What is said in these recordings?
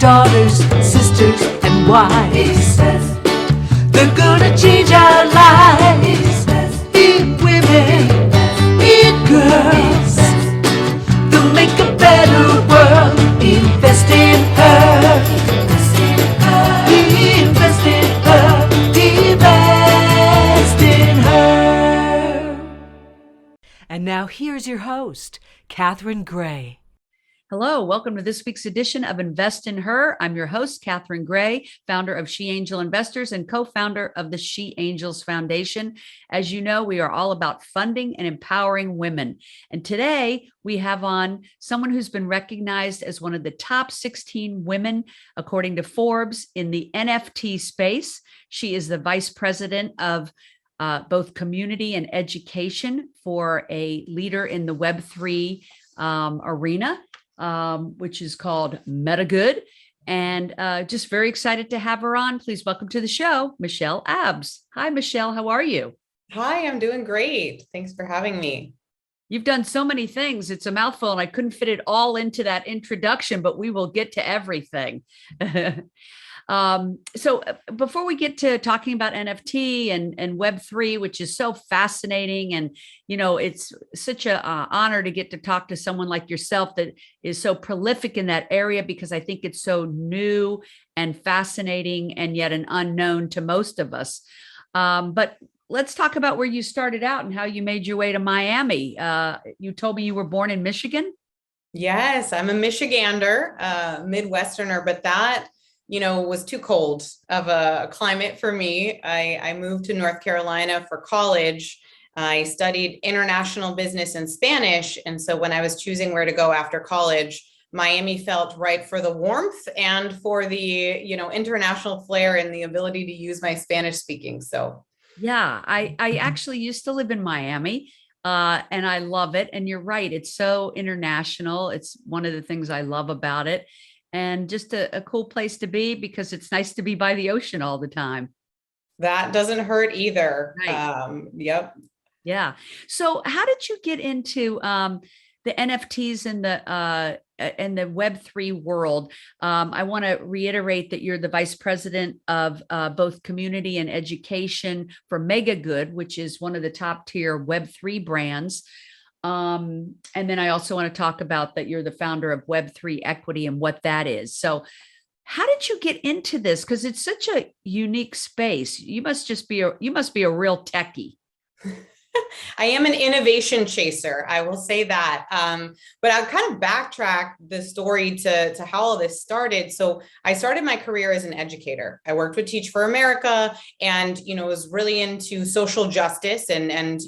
daughters, sisters, and wives. They're gonna change our lives. Be women, be girls. They'll make a better world. Invest in her. Invest in her. Invest in her. And now here's your host, Catherine Gray. Hello, welcome to this week's edition of Invest in Her. I'm your host, Catherine Gray, founder of She Angel Investors and co-founder of the She Angels Foundation. As you know, we are all about funding and empowering women. And today we have on someone who's been recognized as one of the top 16 women, according to Forbes, in the NFT space. She is the vice president of both community and education for a leader in the Web3 arena. Which is called Metagood. And just very excited to have her on. Please welcome to the show, Michelle Abbs. Hi, Michelle. How are you? Hi, I'm doing great. Thanks for having me. You've done so many things. It's a mouthful, and I couldn't fit it all into that introduction, but we will get to everything. So before we get to talking about NFT and Web3, which is so fascinating, and, you know, it's such an honor to get to talk to someone like yourself that is so prolific in that area, because I think it's so new and fascinating and yet an unknown to most of us. But let's talk about where you started out and how you made your way to Miami. You told me you were born in Michigan. Yes, I'm a Michigander, Midwesterner, but that was too cold of a climate for me. I moved to North Carolina for college. I studied international business and Spanish. And so when I was choosing where to go after college, Miami felt right for the warmth and for the, international flair and the ability to use my Spanish speaking. So, yeah, I actually used to live in Miami. And I love it. And you're right. It's so international. It's one of the things I love about it. And just a cool place to be, because it's nice to be by the ocean all the time. That doesn't hurt either. Right. Yep. Yeah. So how did you get into the NFTs and the Web3 world? I want to reiterate that you're the vice president of both community and education for Metagood, which is one of the top tier Web3 brands. And then I also want to talk about that you're the founder of Web3 Equity and what that is. So how did you get into this? Because it's such a unique space. You must be a real techie. I am an innovation chaser, I will say that. But I'll kind of backtrack the story to how all this started. So I started my career as an educator. I worked with Teach for America and, was really into social justice and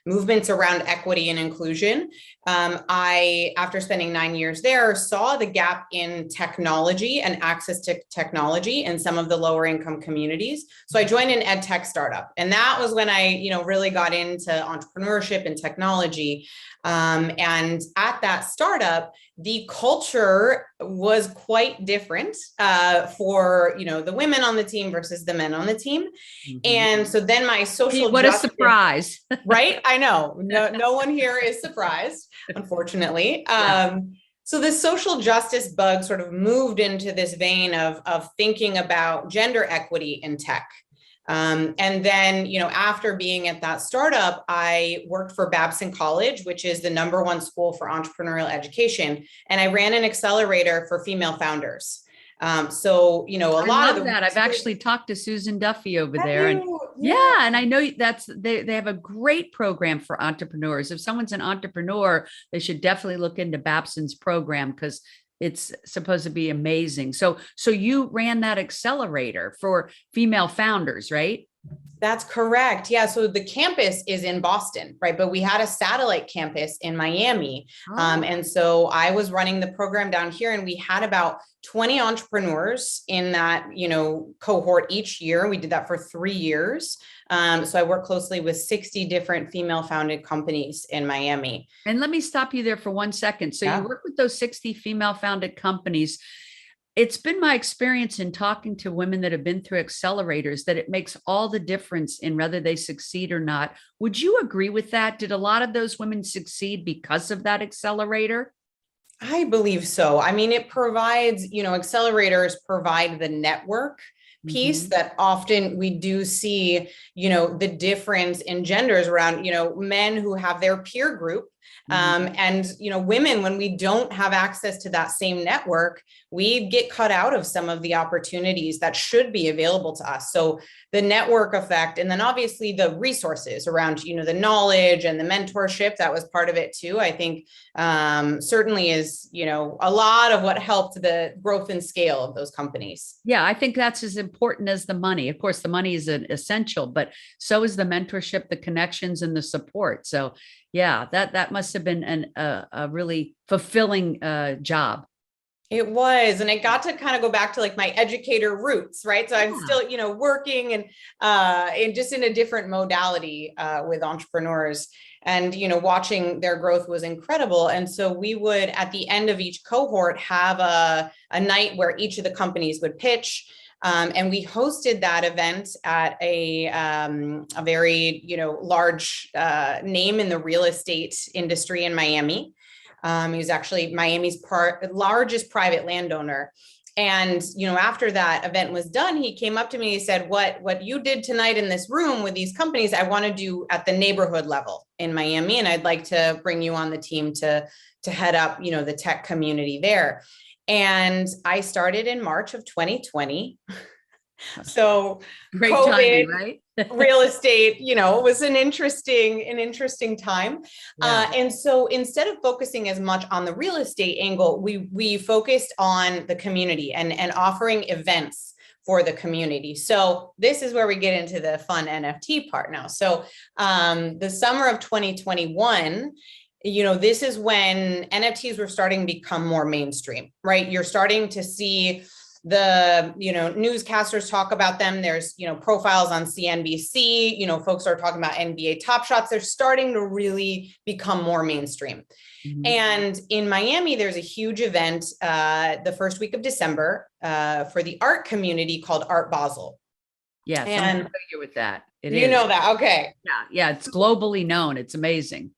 movements around equity and inclusion. After spending 9 years there, saw the gap in technology and access to technology in some of the lower income communities. So I joined an ed tech startup. And that was when I, really got into entrepreneurship and technology. And at that startup, the culture was quite different for, the women on the team versus the men on the team. Mm-hmm. And so then my social What justice, a surprise, right? I know no one here is surprised, unfortunately. Yeah. So the social justice bug sort of moved into this vein of thinking about gender equity in tech. And then, after being at that startup, I worked for Babson College, which is the #1 school for entrepreneurial education. And I ran an accelerator for female founders. So, a lot of that. I've actually talked to Susan Duffy over there. And yeah, and I know they have a great program for entrepreneurs. If someone's an entrepreneur, they should definitely look into Babson's program, because it's supposed to be amazing. So you ran that accelerator for female founders, right? That's correct. Yeah. So the campus is in Boston, right? But we had a satellite campus in Miami. Oh. And so I was running the program down here, and we had about 20 entrepreneurs in that, cohort each year. We did that for 3 years. So I work closely with 60 different female founded companies in Miami. And let me stop you there for 1 second. So you work with those 60 female founded companies. It's been my experience in talking to women that have been through accelerators that it makes all the difference in whether they succeed or not. Would you agree with that? Did a lot of those women succeed because of that accelerator? I believe so. I mean, it provides, accelerators provide the network piece Mhm. that often we do see, the difference in genders around, men who have their peer group. Mhm. And, women, when we don't have access to that same network, we get cut out of some of the opportunities that should be available to us. So the network effect, and then obviously the resources around, the knowledge and the mentorship, that was part of it too. I think certainly is, a lot of what helped the growth and scale of those companies. Yeah, I think that's as important as the money. Of course, the money is an essential, but so is the mentorship, the connections, and the support. So, yeah, that must have been a really fulfilling job. It was, and it got to kind of go back to like my educator roots, right? So I'm Yeah. still, working and just in a different modality with entrepreneurs, and watching their growth was incredible. And so we would, at the end of each cohort, have a night where each of the companies would pitch. And we hosted that event at a very, large name in the real estate industry in Miami. He was actually Miami's largest private landowner. And, after that event was done, he came up to me, he said, what you did tonight in this room with these companies, I want to do at the neighborhood level in Miami. And I'd like to bring you on the team to head up, the tech community there. And I started in March of 2020. So Great COVID, timing, right? real estate, was an interesting time. Yeah. And so instead of focusing as much on the real estate angle, we focused on the community and offering events for the community. So this is where we get into the fun NFT part now. So the summer of 2021, this is when NFTs were starting to become more mainstream, right? You're starting to see the newscasters talk about them. There's profiles on CNBC, folks are talking about NBA Top Shots. They're starting to really become more mainstream. Mhm. And in Miami, there's a huge event the first week of December for the art community called Art Basel. Yes, I'm And familiar with that. It you is. know that, okay. Yeah, it's globally known. It's amazing.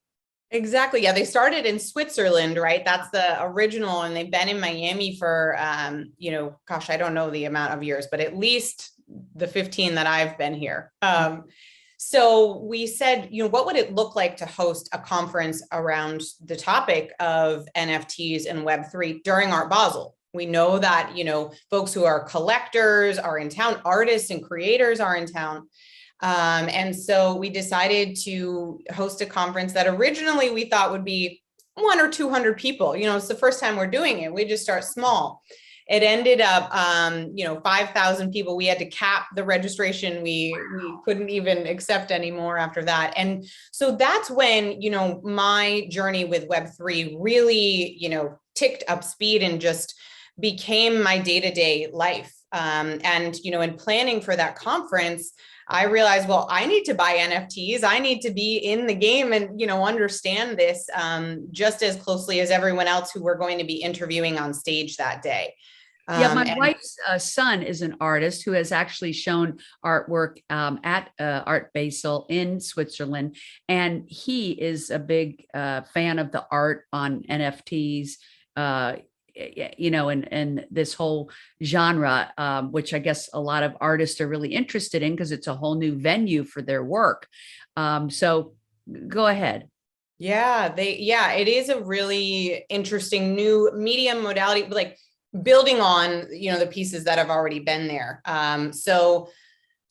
Exactly. Yeah. They started in Switzerland, right? That's the original. And they've been in Miami for, gosh, I don't know the amount of years, but at least the 15 that I've been here. So we said, what would it look like to host a conference around the topic of NFTs and Web3 during Art Basel? We know that, folks who are collectors are in town, artists and creators are in town. And so we decided to host a conference that originally we thought would be 100 or 200 people. It's the first time we're doing it. We just start small. It ended up, 5,000 people. We had to cap the registration. We couldn't even accept anymore after that. And so that's when, my journey with Web3 really, ticked up speed and just became my day-to-day life. And, in planning for that conference, I realized, well, I need to buy NFTs. I need to be in the game and, understand this just as closely as everyone else who we're going to be interviewing on stage that day. Yeah, my wife's son is an artist who has actually shown artwork at Art Basel in Switzerland. And he is a big fan of the art on NFTs, and this whole genre, which I guess a lot of artists are really interested in because it's a whole new venue for their work. So go ahead. Yeah, it is a really interesting new medium modality, like building on, the pieces that have already been there.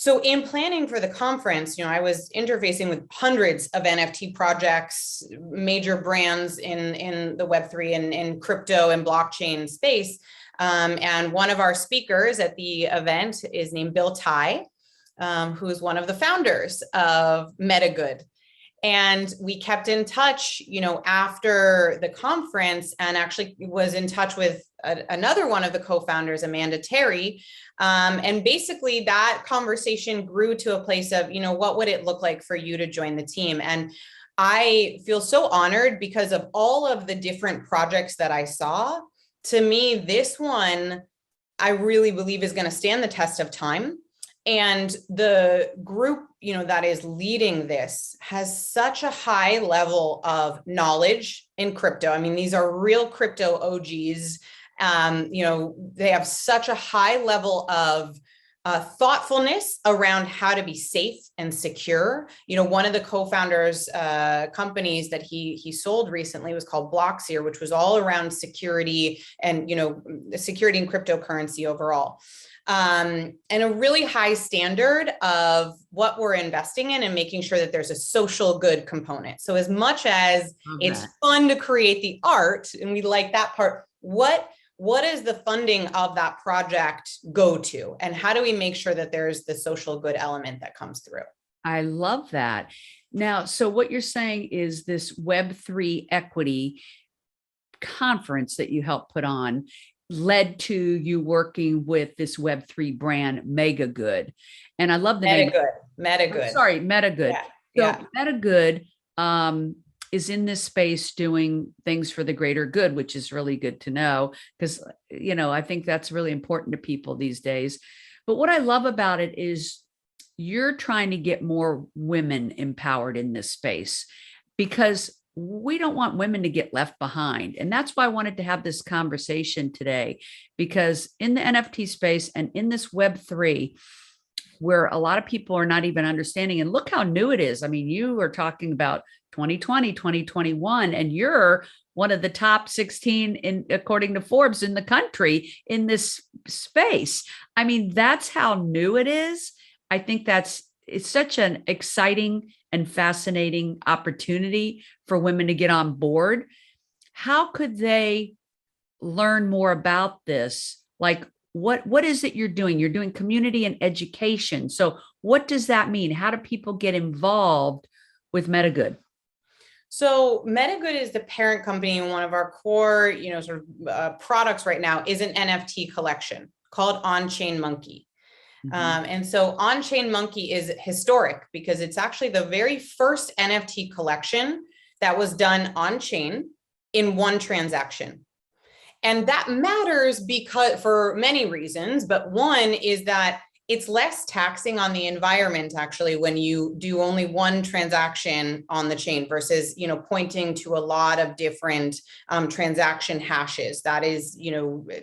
So in planning for the conference, I was interfacing with hundreds of NFT projects, major brands in the Web3 and crypto and blockchain space. And one of our speakers at the event is named Bill Tai, who is one of the founders of Metagood. And we kept in touch, after the conference, and actually was in touch with another one of the co-founders, Amanda Terry. And basically that conversation grew to a place of, what would it look like for you to join the team? And I feel so honored because of all of the different projects that I saw. To me, this one, I really believe is going to stand the test of time. And the group, that is leading this has such a high level of knowledge in crypto. I mean, these are real crypto OGs. They have such a high level of thoughtfulness around how to be safe and secure. One of the co-founders companies that he sold recently was called Blockseer, which was all around security and, security in cryptocurrency overall. And a really high standard of what we're investing in and making sure that there's a social good component. So as much as it's fun to create the art, and we like that part, what does the funding of that project go to? And how do we make sure that there's the social good element that comes through? I love that. Now, so what you're saying is this Web3 Equity conference that you helped put on led to you working with this Web3 brand, Metagood. And I love the name. Metagood. Sorry, Metagood. So Metagood is in this space doing things for the greater good, which is really good to know because, I think that's really important to people these days. But what I love about it is you're trying to get more women empowered in this space because we don't want women to get left behind. And that's why I wanted to have this conversation today, because in the NFT space and in this Web3, where a lot of people are not even understanding, and look how new it is. I mean, you are talking about 2020, 2021, and you're one of the top 16 according to Forbes in the country in this space. I mean, that's how new it is. I think it's such an exciting and fascinating opportunity for women to get on board. How could they learn more about this? Like, what is it you're doing? You're doing community and education. So what does that mean? How do people get involved with Metagood? So Metagood is the parent company, and one of our core, products right now is an NFT collection called On-Chain Monkey. And so On-Chain Monkey is historic because it's actually the very first NFT collection that was done on-chain in one transaction. And that matters because for many reasons, but one is that it's less taxing on the environment actually when you do only one transaction on the chain versus, pointing to a lot of different transaction hashes. That is,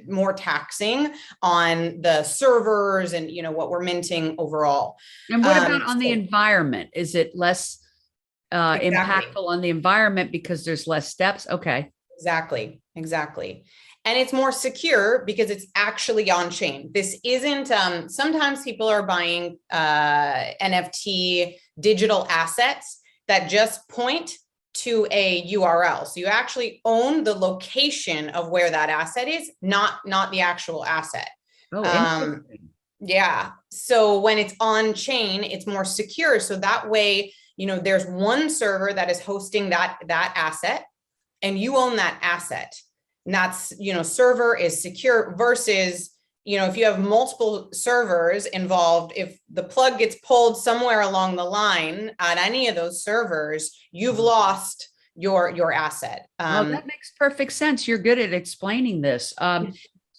more taxing on the servers and, what we're minting overall. And what about on the environment? Is it less impactful on the environment because there's less steps? Okay. Exactly. And it's more secure because it's actually on chain. This isn't, sometimes people are buying NFT digital assets that just point to a URL. So you actually own the location of where that asset is, not the actual asset. Oh, interesting. Yeah. So when it's on chain, it's more secure. So that way, there's one server that is hosting that asset and you own that asset. And that's, server is secure versus, if you have multiple servers involved, if the plug gets pulled somewhere along the line at any of those servers, you've lost your asset. Well, that makes perfect sense. You're good at explaining this.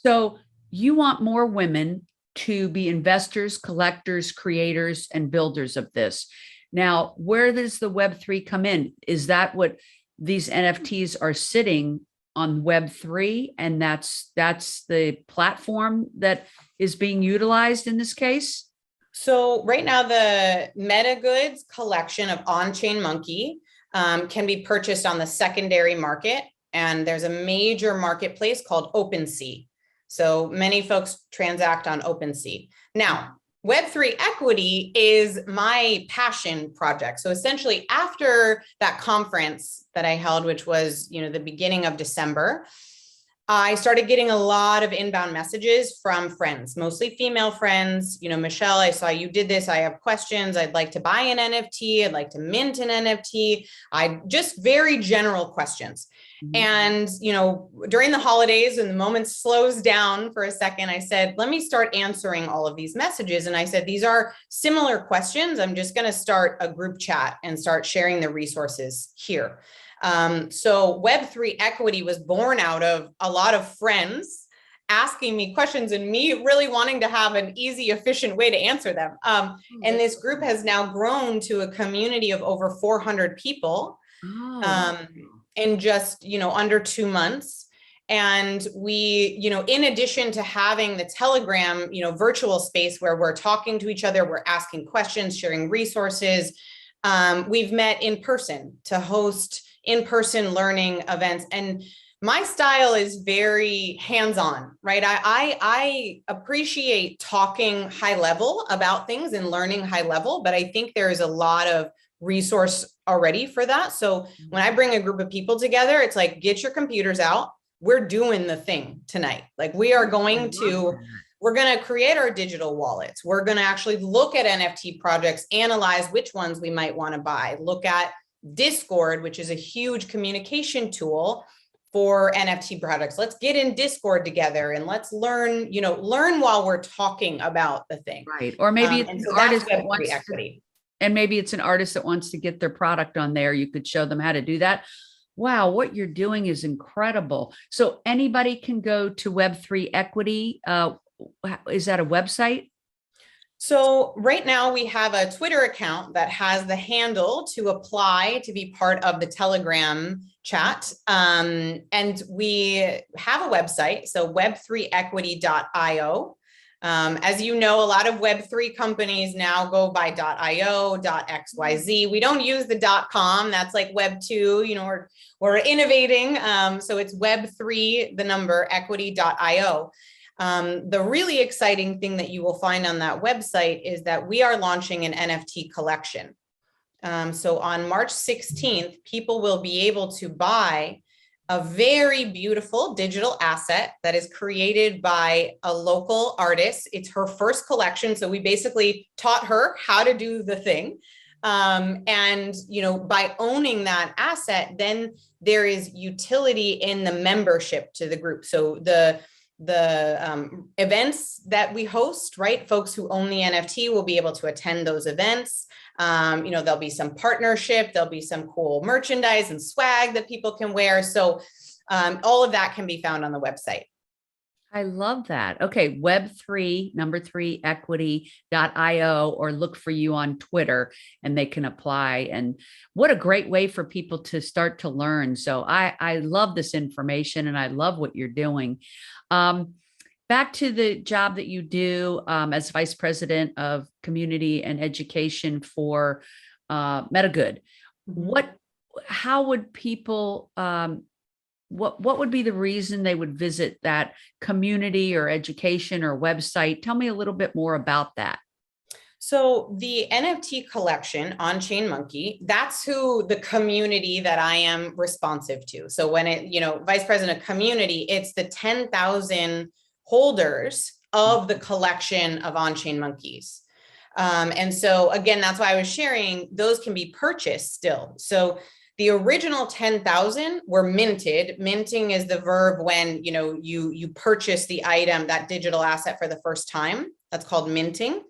So you want more women to be investors, collectors, creators, and builders of this. Now, where does the Web3 come in? Is that what these NFTs are sitting on Web3, and that's the platform that is being utilized in this case? So right now, the Metagoods collection of On-Chain Monkey can be purchased on the secondary market, and there's a major marketplace called OpenSea. So many folks transact on OpenSea. Now, Web3 Equity is my passion project. So essentially after that conference that I held, which was, the beginning of December, I started getting a lot of inbound messages from friends, mostly female friends. Michelle, I saw you did this. I have questions. I'd like to buy an NFT. I'd like to mint an NFT. Just very general questions. And, during the holidays and the moment slows down for a second, I said, let me start answering all of these messages. And I said, these are similar questions. I'm just going to start a group chat and start sharing the resources here. So Web3 Equity was born out of a lot of friends asking me questions and me really wanting to have an easy, efficient way to answer them. And this group has now grown to a community of over 400 people. in just, under 2 months. And we, in addition to having the Telegram, virtual space where we're talking to each other, we're asking questions, sharing resources. We've met in person to host in-person learning events. And my style is very hands-on, right? I appreciate talking high level about things and learning high level, but I think there is a lot of resource already for that. So when I bring a group of people together, it's like, get your computers out. We're doing the thing tonight. Like we're going to create our digital wallets. We're going to actually look at NFT projects, analyze which ones we might want to buy, look at Discord, which is a huge communication tool for NFT products. Let's get in Discord together and let's learn, learn while we're talking about the thing. Right. Or maybe it's an artist that wants equity. And maybe it's an artist that wants to get their product on there. You could show them how to do that. Wow, what you're doing is incredible. So anybody can go to Web3 Equity. Is that a website? So right now we have a Twitter account that has the handle to apply to be part of the Telegram chat. And we have a website, so web3equity.io. As you know, a lot of Web3 companies now go by .io, .xyz. We don't use the .com. That's like Web2, we're innovating. So it's Web3, the number, equity.io. The really exciting thing that you will find on that website is that we are launching an NFT collection. So on March 16th, people will be able to buy a very beautiful digital asset that is created by a local artist. It's her first collection. So we basically taught her how to do the thing. And, by owning that asset, then there is utility in the membership to the group. So the events that we host, right? Folks who own the NFT will be able to attend those events. There'll be some partnership, there'll be some cool merchandise and swag that people can wear. So all of that can be found on the website. I love that. Okay. Web3, number 3, equity.io, or look for you on Twitter and they can apply. And what a great way for people to start to learn. So I love this information and I love what you're doing. Back to the job that you do as Vice President of Community and Education for Metagood. How would people, what would be the reason they would visit that community or education or website? Tell me a little bit more about that. So the NFT collection on Chain Monkey, that's who the community that I am responsive to. So when Vice President of Community, it's the 10,000 holders of the collection of on-chain monkeys. And so again, that's why I was sharing, those can be purchased still. So the original 10,000 were minted. Minting is the verb when, you purchase the item, that digital asset for the first time. That's called minting.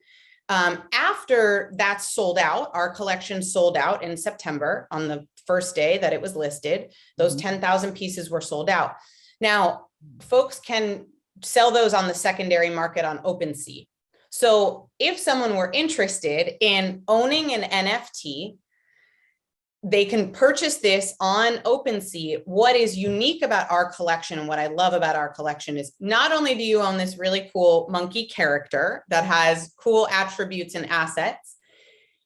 After that's sold out, our collection sold out in September on the first day that it was listed. Those 10,000 pieces were sold out. Now, folks can sell those on the secondary market on OpenSea. So if someone were interested in owning an NFT, they can purchase this on OpenSea. What is unique about our collection and what I love about our collection is not only do you own this really cool monkey character that has cool attributes and assets,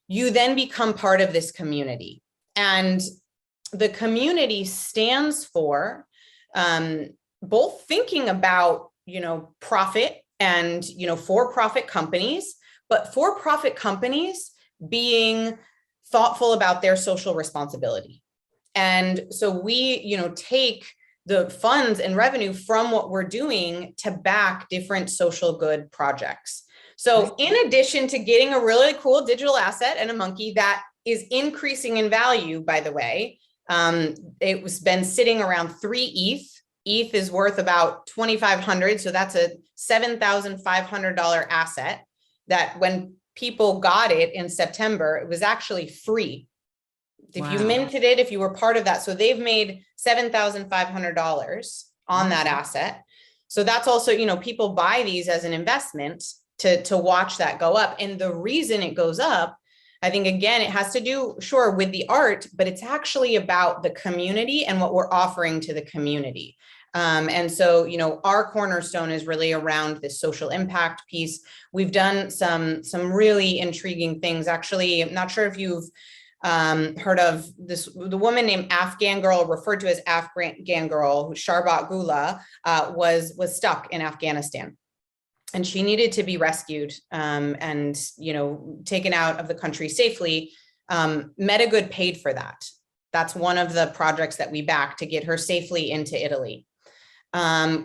you then become part of this community. And the community stands for both thinking about, profit and, for-profit companies, but for-profit companies being thoughtful about their social responsibility. And so we, take the funds and revenue from what we're doing to back different social good projects. So in addition to getting a really cool digital asset and a monkey that is increasing in value, by the way, it was been sitting around 3 ETH. ETH is worth about 2,500. So that's a $7,500 asset that when people got it in September, it was actually free. If you minted it, if you were part of that. So they've made $7,500 on that asset. So that's also, people buy these as an investment to watch that go up. And the reason it goes up, I think, again, it has to do, sure, with the art, but it's actually about the community and what we're offering to the community. And so, our cornerstone is really around this social impact piece. We've done some really intriguing things. Actually, I'm not sure if you've heard of the woman named Afghan Girl, referred to as Afghan Girl, who Sharbat Gula, was stuck in Afghanistan. And she needed to be rescued and, taken out of the country safely. Metagood paid for that. That's one of the projects that we backed to get her safely into Italy.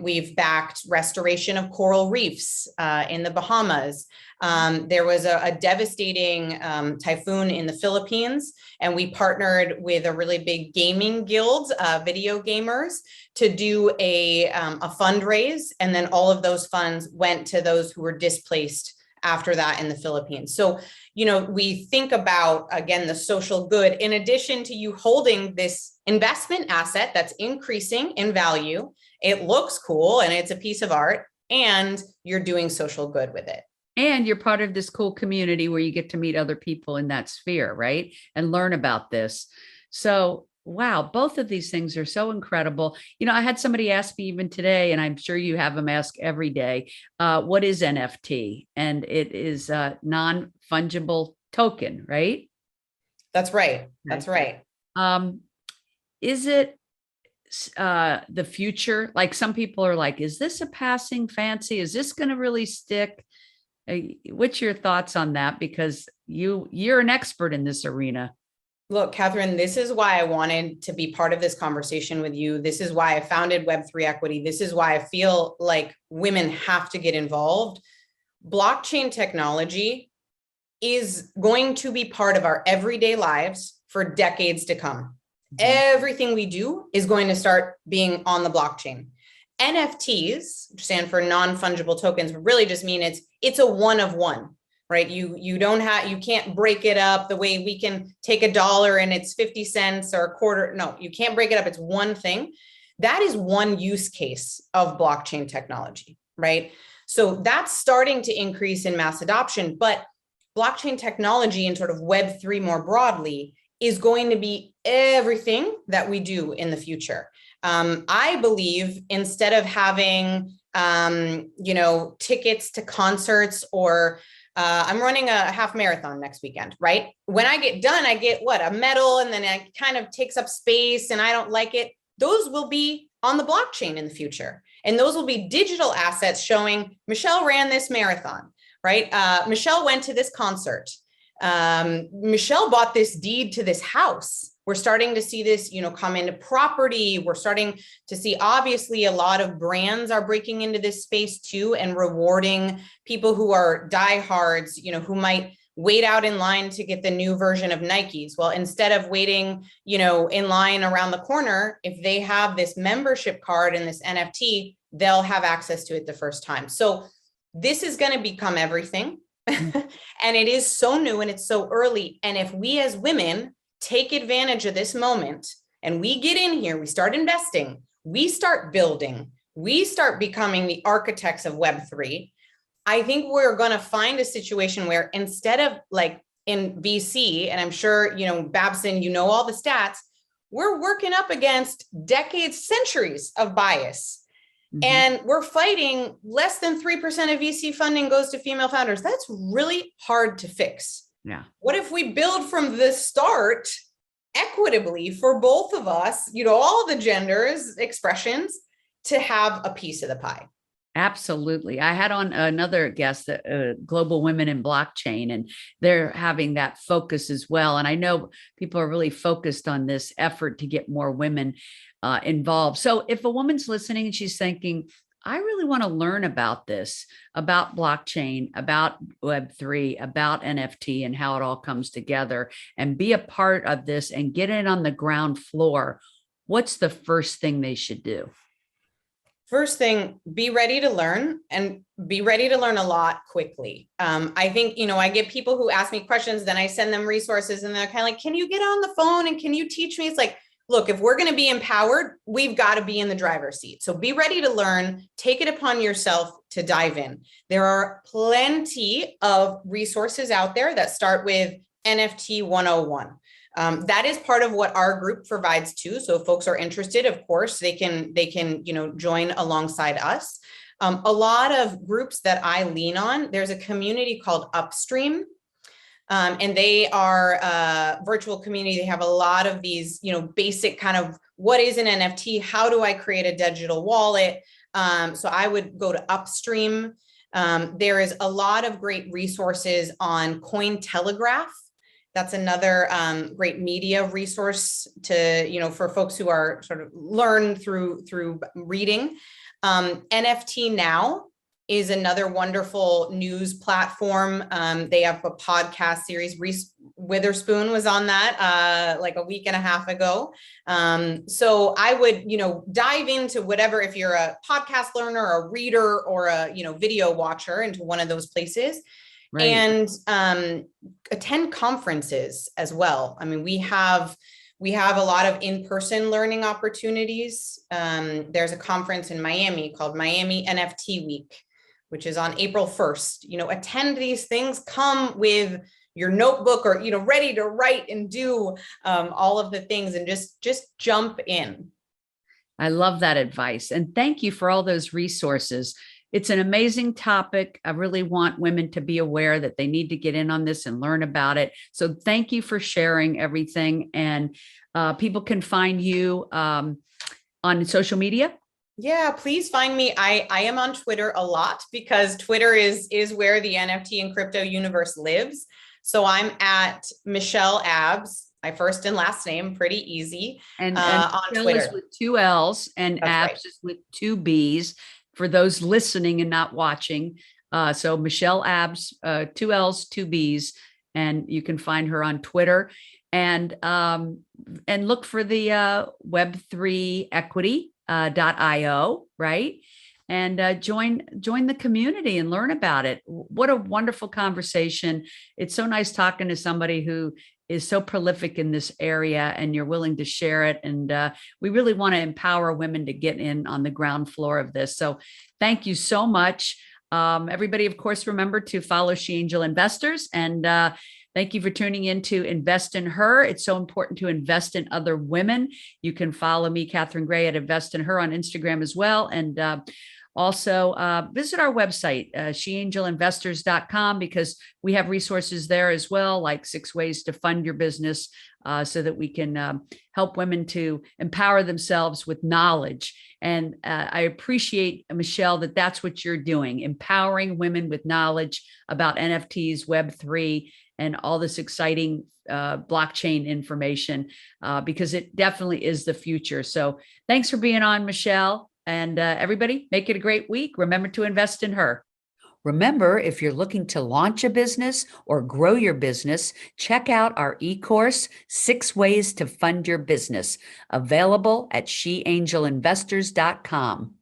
We've backed restoration of coral reefs in the Bahamas. There was a devastating typhoon in the Philippines, and we partnered with a really big gaming guild, video gamers, to do a fundraise. And then all of those funds went to those who were displaced after that in the Philippines. So, we think about, again, the social good, in addition to you holding this investment asset that's increasing in value. It looks cool and it's a piece of art, and you're doing social good with it. And you're part of this cool community where you get to meet other people in that sphere, right? And learn about this. So, wow, both of these things are so incredible. I had somebody ask me even today, and I'm sure you have them ask every day, what is NFT? And it is a non-fungible token, right? That's right. That's right. Is it the future? Like, some people are like, is this a passing fancy? Is this going to really stick? What's your thoughts on that? Because you're an expert in this arena. Look, Catherine, this is why I wanted to be part of this conversation with you. This is why I founded Web3 Equity. This is why I feel like women have to get involved. Blockchain technology is going to be part of our everyday lives for decades to come. Everything we do is going to start being on the blockchain. NFTs, which stand for non-fungible tokens, really just mean it's a one of one, right? You can't break it up the way we can take $1 and it's 50 cents or a quarter. No, you can't break it up. It's one thing. That is one use case of blockchain technology, right? So that's starting to increase in mass adoption, but blockchain technology and sort of Web3 more broadly is going to be everything that we do in the future. I believe instead of having, tickets to concerts, or I'm running a half marathon next weekend, right? When I get done, I get a medal, and then it kind of takes up space and I don't like it. Those will be on the blockchain in the future. And those will be digital assets showing Michelle ran this marathon, right? Michelle went to this concert. Michelle bought this deed to this house. We're starting to see this, come into property. We're starting to see, obviously, a lot of brands are breaking into this space too, and rewarding people who are diehards, who might wait out in line to get the new version of Nikes. Well, instead of waiting, in line around the corner, if they have this membership card and this NFT, they'll have access to it the first time. So this is going to become everything. And it is so new and it's so early. And if we as women take advantage of this moment and we get in here, we start investing, we start building, we start becoming the architects of Web3, I think we're going to find a situation where, instead of like in VC, and I'm sure, Babson, all the stats, we're working up against decades, centuries of bias. And we're fighting less than 3% of VC funding goes to female founders. That's really hard to fix. Yeah. What if we build from the start equitably for both of us, all the genders, expressions, to have a piece of the pie? Absolutely. I had on another guest, Global Women in Blockchain, and they're having that focus as well. And I know people are really focused on this effort to get more women involved. So if a woman's listening and she's thinking, I really want to learn about this, about blockchain, about Web3, about NFT, and how it all comes together, and be a part of this and get in on the ground floor, what's the first thing they should do? First thing, be ready to learn, and be ready to learn a lot quickly. I think, I get people who ask me questions, then I send them resources, and they're kind of like, can you get on the phone and can you teach me? It's like, look, if we're going to be empowered, we've got to be in the driver's seat. So be ready to learn, take it upon yourself to dive in. There are plenty of resources out there that start with NFT 101. That is part of what our group provides too. So if folks are interested, of course, they can join alongside us. A lot of groups that I lean on, there's a community called Upstream. And they are a virtual community. They have a lot of these, basic kind of what is an NFT? How do I create a digital wallet? So I would go to Upstream. There is a lot of great resources on Cointelegraph. That's another great media resource to, for folks who are sort of learn through reading. NFT Now is another wonderful news platform. They have a podcast series. Reese Witherspoon was on that like a week and a half ago. So I would, dive into whatever, if you're a podcast learner, a reader, or a, video watcher, into one of those places. Right. And attend conferences as well. I mean, we have a lot of in-person learning opportunities. There's a conference in Miami called Miami NFT Week, which is on April 1st. Attend these things, come with your notebook or, ready to write and do all of the things, and just jump in. I love that advice. And thank you for all those resources. It's an amazing topic. I really want women to be aware that they need to get in on this and learn about it. So thank you for sharing everything. And people can find you on social media. Yeah, please find me. I am on Twitter a lot, because Twitter is where the NFT and crypto universe lives. So I'm at Michelle Abbs, my first and last name, pretty easy. And on Twitter is with 2 L's and That's Abbs right. is with 2 B's for those listening and not watching. So Michelle Abbs, 2 L's, 2 B's, and you can find her on Twitter. And look for the Web3 Equity. .io, right? And join the community and learn about it. What a wonderful conversation. It's so nice talking to somebody who is so prolific in this area, and you're willing to share it. And we really want to empower women to get in on the ground floor of this. So thank you so much. Everybody, of course, remember to follow She Angel Investors, and thank you for tuning in to Invest in Her. It's so important to invest in other women. You can follow me, Catherine Gray, at Invest in Her on Instagram as well. And also visit our website, sheangelinvestors.com, because we have resources there as well, like 6 ways to fund your business, so that we can help women to empower themselves with knowledge. And I appreciate, Michelle, that's what you're doing, empowering women with knowledge about NFTs, Web3, and all this exciting blockchain information, because it definitely is the future. So thanks for being on, Michelle. And everybody, make it a great week. Remember to invest in her. Remember, if you're looking to launch a business or grow your business, check out our e-course, 6 Ways to Fund Your Business, available at sheangelinvestors.com.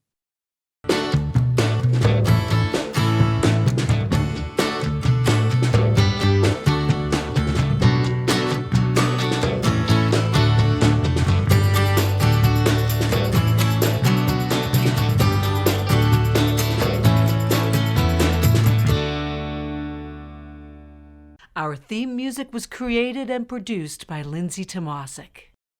Our theme music was created and produced by Lindsay Tomasic.